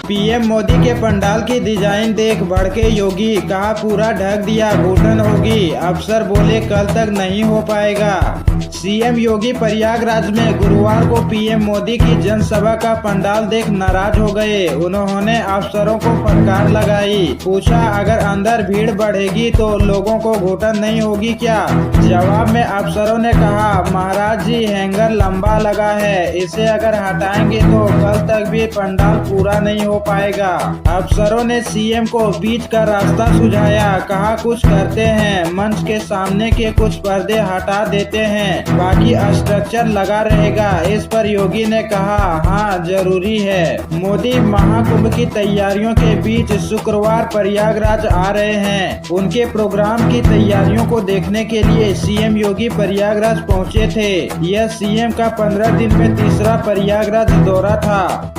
PM Modi के पंडाल की design देख भड़के योगी, कहा पूरा ढक दिया घुटन होगी। अफसर बोले कल तक नहीं हो पाएगा। सीएम योगी प्रयागराज में गुरुवार को पीएम मोदी की जनसभा का पंडाल देख नाराज हो गए। उन्होंने अफसरों को फटकार लगाई, पूछा अगर अंदर भीड़ बढ़ेगी तो लोगों को घुटन नहीं होगी क्या? जवाब में अफसरों ने कहा महाराज जी हैंगर लंबा लगा है, इसे अगर हटाएंगे तो कल तक भी पंडाल पूरा नहीं हो पाएगा। अफसरों ने सीएम को बीच का रास्ता सुझाया, कहा कुछ करते हैं, मंच के सामने के कुछ पर्दे हटा देते हैं, बाकी स्ट्रक्चर लगा रहेगा। इस पर योगी ने कहा हाँ जरूरी है। मोदी महाकुंभ की तैयारियों के बीच शुक्रवार प्रयागराज आ रहे हैं। उनके प्रोग्राम की तैयारियों को देखने के लिए सीएम योगी प्रयागराज पहुंचे थे। यह सीएम का 15 दिन में तीसरा प्रयागराज दौरा था।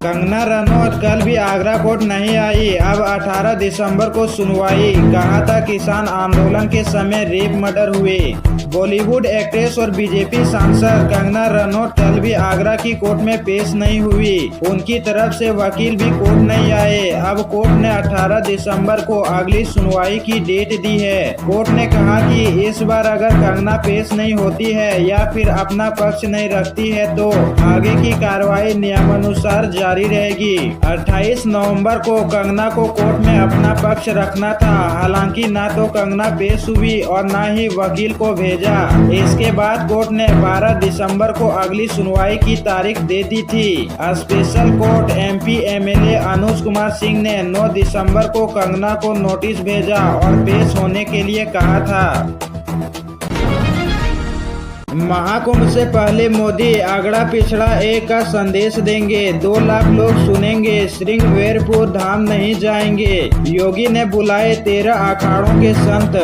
कंगना रनौत कल भी आगरा कोर्ट नहीं आई, अब 18 दिसंबर को सुनवाई। कहा था किसान आंदोलन के समय रेप मर्डर हुए। बॉलीवुड एक्ट्रेस और बीजेपी सांसद कंगना रनौत कल भी आगरा की कोर्ट में पेश नहीं हुई। उनकी तरफ से वकील भी कोर्ट नहीं आए। अब कोर्ट ने 18 दिसंबर को अगली सुनवाई की डेट दी है। कोर्ट ने कहा कि इस बार अगर कंगना पेश नहीं होती है या फिर अपना पक्ष नहीं रखती है तो आगे की कार्रवाई नियमानुसार जारी रहेगी। 28 नवंबर को कंगना को कोर्ट में अपना पक्ष रखना था, हालांकि न तो कंगना पेश हुई और न ही वकील को भेजा। इसके बाद कोर्ट ने 12 दिसंबर को अगली सुनवाई की तारीख दे दी थी। Special court MP MLA Anuj Kumar Singh ने 9 दिसंबर को कंगना को नोटिस भेजा और पेश होने के लिए कहा था। महाकुंभ से पहले मोदी आगरा पिछड़ा एक का संदेश देंगे, 2 लाख लोग सुनेंगे, श्रृंगवेरपुर धाम नहीं जाएंगे। योगी ने बुलाए 13 अखाड़ों के संत।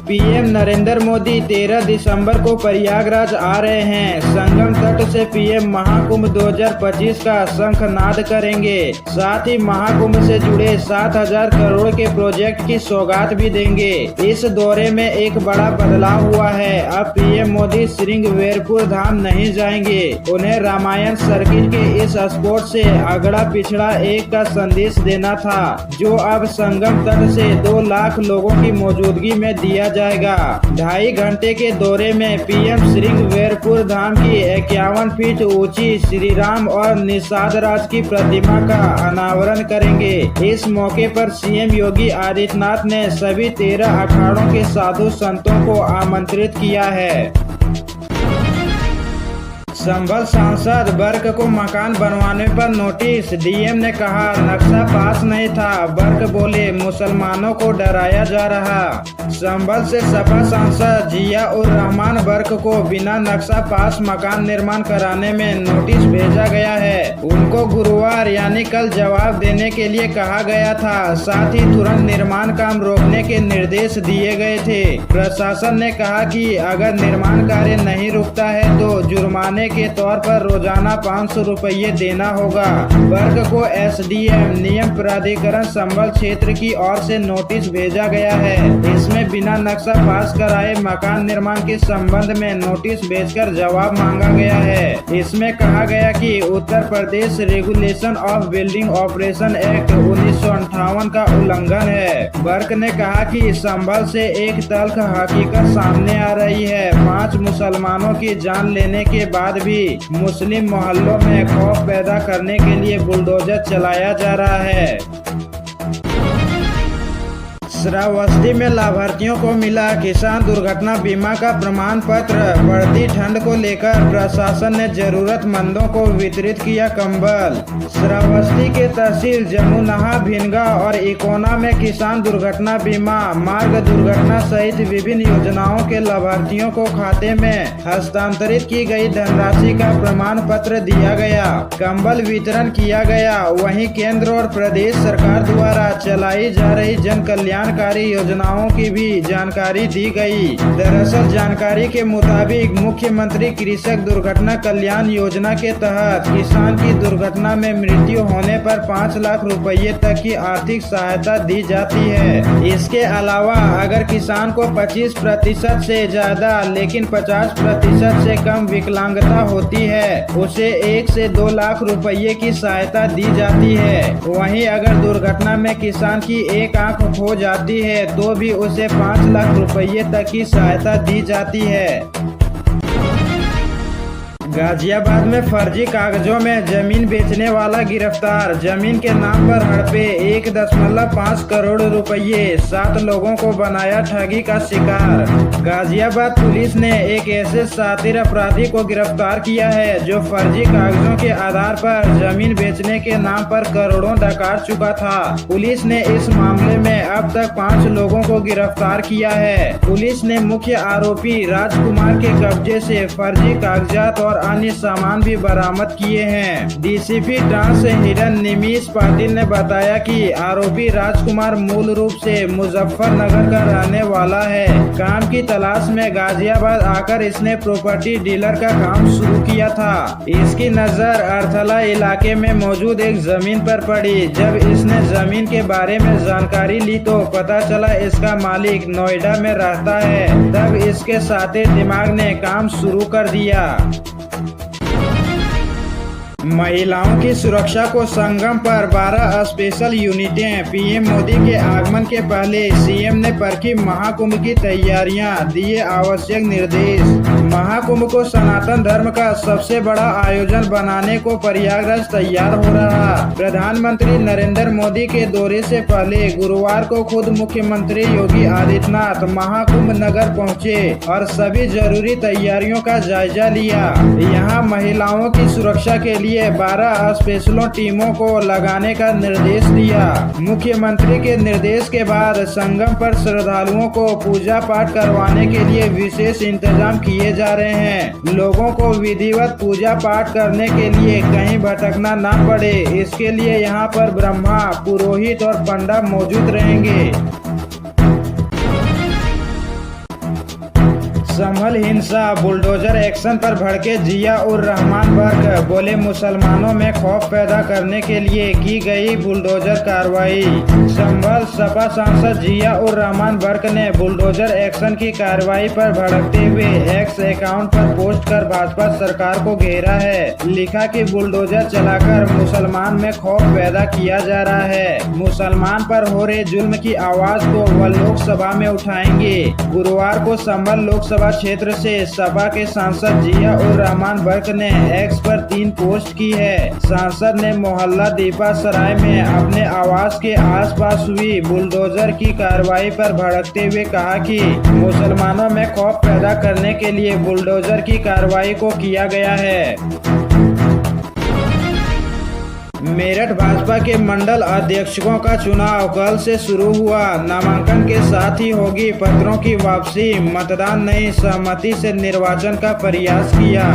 पीएम नरेंद्र मोदी 13 दिसंबर को प्रयागराज आ रहे हैं। संगम तट से पीएम महाकुंभ 2025 का शंखनाद करेंगे। साथ ही महाकुंभ से जुड़े 7,000 करोड़ के प्रोजेक्ट की सौगात भी देंगे। इस दौरे में एक बड़ा बदलाव हुआ है। अब पीएम मोदी श्रृंगवेरपुर धाम नहीं जाएंगे। उन्हें रामायण सर्किट के इस स्पॉट से आगरा पिछड़ा एक का संदेश देना था, जो अब संगम तट से 2 लाख लोगों की मौजूदगी में दिया जाएगा। 2.5 घंटे के दौरे में पीएम श्रृंगवेरपुर धाम की 51 फीट ऊंची श्री राम और निषाद राज की प्रतिमा का अनावरण करेंगे। इस मौके पर सीएम योगी आदित्यनाथ ने सभी 13 अखाड़ों के साधु संतों को आमंत्रित किया है। संभल सांसद बर्क को मकान बनवाने पर नोटिस, डीएम ने कहा नक्शा पास नहीं था। बर्क बोले मुसलमानों को डराया जा रहा। संभल से सपा सांसद जिया उर रहमान बर्क को बिना नक्शा पास मकान निर्माण कराने में नोटिस भेजा गया है। उनको गुरुवार यानी कल जवाब देने के लिए कहा गया था। साथ ही तुरंत निर्माण काम रोकने के निर्देश दिए गए थे। प्रशासन ने कहा कि अगर निर्माण कार्य नहीं रुकता है तो जुर्माने के तौर पर रोजाना 500 रुपये देना होगा। वर्ग को एसडीएम नियम प्राधिकरण संभल क्षेत्र की ओर से नोटिस भेजा गया है। इसमें बिना नक्शा पास कराए मकान निर्माण के संबंध में नोटिस भेजकर जवाब मांगा गया है। इसमें कहा गया कि Uttar Pradesh Regulation of Building Operation Act 1958 का उल्लंघन है। वर्ग ने कहा कि संभल से एक तल्ख हकीकत सामने आ रही है। 5 मुसलमानों की जान लेने के बाद भी मुस्लिम मोहल्लों में खौफ पैदा करने के लिए बुलडोजर चलाया जा रहा है। श्रावस्ती में लाभार्थियों को मिला किसान दुर्घटना बीमा का प्रमाण पत्र। बढ़ती ठंड को लेकर प्रशासन ने जरूरतमंदों को वितरित किया कंबल। श्रावस्ती के तहसील जमुनहा, भिनगा और इकोना में किसान दुर्घटना बीमा, मार्ग दुर्घटना सहित विभिन्न योजनाओं के लाभार्थियों को खाते में हस्तांतरित की गई धनराशि का प्रमाण पत्र दिया गया। कंबल वितरण किया गया। वहीं केंद्र और प्रदेश सरकार द्वारा चलाई जा रही जन कल्याण कल्याणकारी योजनाओं की भी जानकारी दी गई। दरअसल जानकारी के मुताबिक मुख्यमंत्री कृषक दुर्घटना कल्याण योजना के तहत किसान की दुर्घटना में मृत्यु होने पर 5 लाख रुपये तक की आर्थिक सहायता दी जाती है। इसके अलावा अगर किसान को 25% से ज्यादा लेकिन 50% से कम विकलांगता होती है, उसे 1 से 2 लाख रुपये की सहायता दी जाती है। वहीं अगर दुर्घटना में किसान की एक आंख खो जाती है तो भी उसे 5 लाख रुपये तक की सहायता दी जाती है। गाजियाबाद में फर्जी कागजों में जमीन बेचने वाला गिरफ्तार। जमीन के नाम पर हड़पे 1.5 करोड़ रुपये, 7 लोगों को बनाया ठगी का शिकार। गाजियाबाद पुलिस ने एक ऐसे शातिर अपराधी को गिरफ्तार किया है जो फर्जी कागजों के आधार पर जमीन बेचने के नाम पर करोड़ों डकार चुका था। पुलिस ने इस मामले में अब तक 5 लोगों को गिरफ्तार किया है। पुलिस ने मुख्य आरोपी राजकुमार के कब्जे से फर्जी कागजात और अन्य सामान भी बरामद किए हैं। डीसीपी ट्रांस हिरन निमिष पाटिल ने बताया कि आरोपी राजकुमार मूल रूप से मुजफ्फरनगर का रहने वाला है। काम की तलाश में गाजियाबाद आकर इसने प्रॉपर्टी डीलर का काम शुरू किया था। इसकी नजर अर्थला इलाके में मौजूद एक जमीन पर पड़ी। जब इसने जमीन के बारे में जानकारी ली तो पता चला इसका मालिक नोएडा में रहता है। तब इसके साथे दिमाग ने काम शुरू कर दिया। महिलाओं की सुरक्षा को संगम पर 12 स्पेशल यूनिटें। पीएम मोदी के आगमन के पहले सीएम ने परखी महाकुंभ की तैयारियां, दिए आवश्यक निर्देश। महाकुंभ को सनातन धर्म का सबसे बड़ा आयोजन बनाने को प्रयागराज तैयार हो रहा। प्रधानमंत्री नरेंद्र मोदी के दौरे से पहले गुरुवार को खुद मुख्यमंत्री योगी आदित्यनाथ महाकुंभ नगर पहुंचे और सभी जरूरी तैयारियों का जायजा लिया। यहाँ महिलाओं की सुरक्षा के लिए 12 स्पेशलों टीमों को लगाने का निर्देश दिया। मुख्यमंत्री के निर्देश के बाद संगम पर श्रद्धालुओं को पूजा पाठ करवाने के लिए विशेष इंतजाम किए जा रहे हैं। लोगों को विधिवत पूजा पाठ करने के लिए कहीं भटकना न पड़े, इसके लिए यहाँ पर ब्रह्मा, पुरोहित और पंडा मौजूद रहेंगे। संभल हिंसा, बुलडोजर एक्शन पर भड़के जिया उर रहमान बर्क। बोले मुसलमानों में खौफ पैदा करने के लिए की गई बुलडोजर कार्रवाई। संभल सपा सांसद जिया उर रहमान बर्क ने बुलडोजर एक्शन की कार्रवाई पर भड़कते हुए एक्स अकाउंट पर पोस्ट कर भाजपा सरकार को घेरा है। लिखा कि बुलडोजर चलाकर मुसलमान में खौफ पैदा किया जा रहा है। मुसलमान पर हो रहे जुल्म की आवाज को वह लोकसभा में उठाएंगे। गुरुवार को संभल लोकसभा क्षेत्र से सपा के सांसद जिया उर रहमान बर्क ने एक्स पर 3 पोस्ट की है। सांसद ने मोहल्ला दीपा सराय में अपने आवास के आसपास हुई बुलडोजर की कार्रवाई पर भड़कते हुए कहा कि मुसलमानों में खौफ पैदा करने के लिए बुलडोजर की कार्रवाई को किया गया है। मेरठ भाजपा के मंडल अध्यक्षों का चुनाव कल से शुरू हुआ। नामांकन के साथ ही होगी पत्रों की वापसी। मतदान नहीं, सहमति से निर्वाचन का प्रयास किया।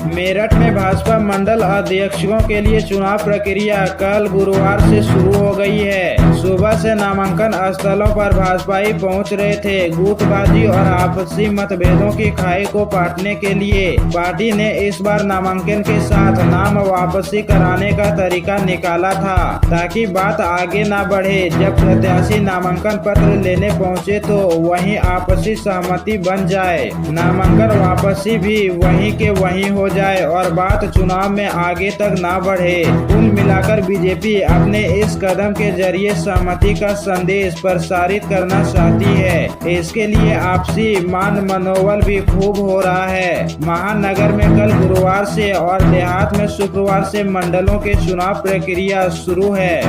मेरठ में भाजपा मंडल अध्यक्षों के लिए चुनाव प्रक्रिया कल गुरुवार से शुरू हो गई है। सुबह से नामांकन स्थलों पर भाजपाई पहुंच रहे थे। गुटबाजी और आपसी मतभेदों की खाई को पाटने के लिए पार्टी ने इस बार नामांकन के साथ नाम वापसी कराने का तरीका निकाला था ताकि बात आगे ना बढ़े। जब प्रत्याशी नामांकन पत्र लेने पहुंचे तो वहीं आपसी सहमति बन जाए, नामांकन वापसी भी वहीं के वहीं हो जाए और बात चुनाव में आगे तक ना बढ़े। कुल मिलाकर बीजेपी अपने इस कदम के जरिए सहमति का संदेश प्रसारित करना चाहती है। इसके लिए आपसी मान मनोबल भी खूब हो रहा है। महानगर में कल गुरुवार से और देहात में शुक्रवार से मंडलों के चुनाव प्रक्रिया शुरू है।